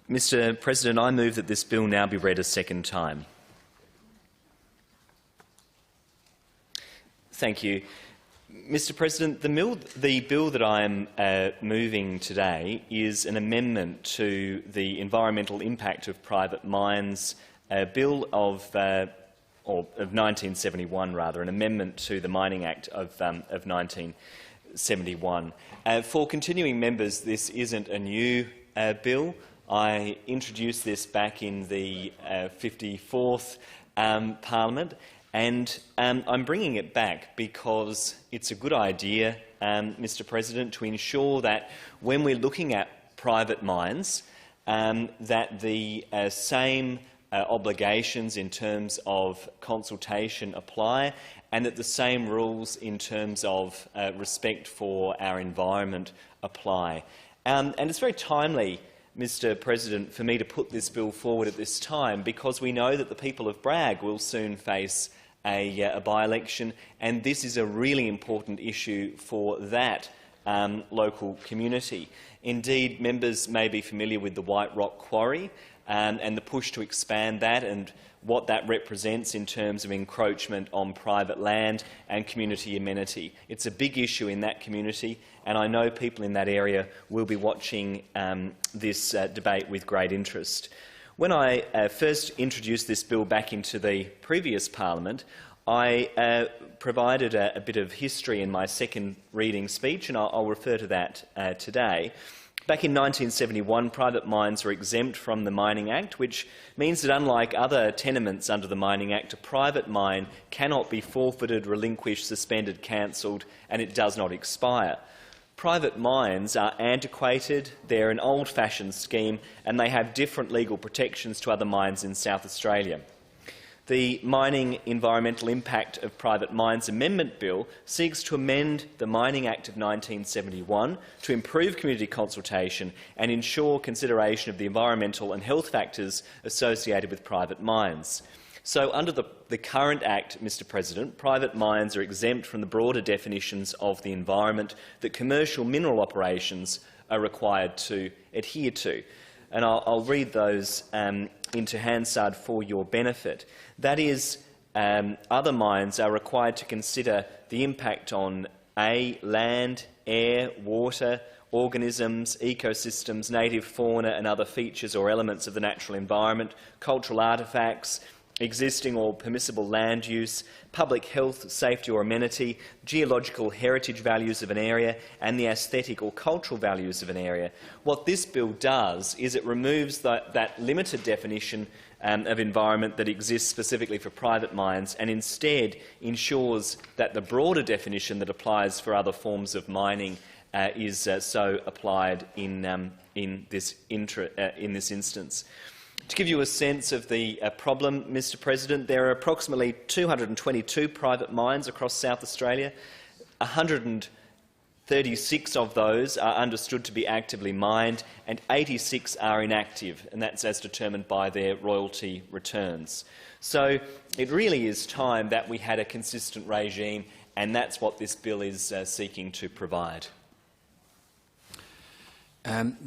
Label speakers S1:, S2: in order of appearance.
S1: Mr. President, I move that this bill now be read a second time. Thank you. Mr. President, the bill that I am moving today is an amendment to the Environmental Impact of Private Mines Bill of 1971, rather, an amendment to the Mining Act of 1971. For continuing members, this isn't a new bill. I introduced this back in the 54th Parliament, and I'm bringing it back because it's a good idea, Mr. President, to ensure that when we're looking at private mines, that the same obligations in terms of consultation apply, and that the same rules in terms of respect for our environment apply. And it's very timely, Mr. President, for me to put this bill forward at this time, because we know that the people of Bragg will soon face a by-election, and this is a really important issue for that local community. Indeed, members may be familiar with the White Rock Quarry and the push to expand that and what that represents in terms of encroachment on private land and community amenity. It's a big issue in that community, and I know people in that area will be watching this debate with great interest. When I first introduced this bill back into the previous Parliament, I provided a bit of history in my second reading speech, and I'll refer to that today. Back in 1971, private mines were exempt from the Mining Act, which means that unlike other tenements under the Mining Act, a private mine cannot be forfeited, relinquished, suspended, cancelled, and it does not expire. Private mines are antiquated, they're an old-fashioned scheme, and they have different legal protections to other mines in South Australia. The Mining Environmental Impact of Private Mines Amendment Bill seeks to amend the Mining Act of 1971 to improve community consultation and ensure consideration of the environmental and health factors associated with private mines. So, under the current Act, Mr. President, private mines are exempt from the broader definitions of the environment that commercial mineral operations are required to adhere to. And I'll read those into Hansard for your benefit. That is, other mines are required to consider the impact on A, land, air, water, organisms, ecosystems, native fauna and other features or elements of the natural environment, cultural artefacts, existing or permissible land use, public health, safety or amenity, geological heritage values of an area and the aesthetic or cultural values of an area. What this bill does is it removes that limited definition of environment that exists specifically for private mines and instead ensures that the broader definition that applies for other forms of mining is so applied in this instance. To give you a sense of the problem, Mr. President, there are approximately 222 private mines across South Australia. 136 of those are understood to be actively mined and 86 are inactive, and that's as determined by their royalty returns. So it really is time that we had a consistent regime, and that's what this bill is seeking to provide.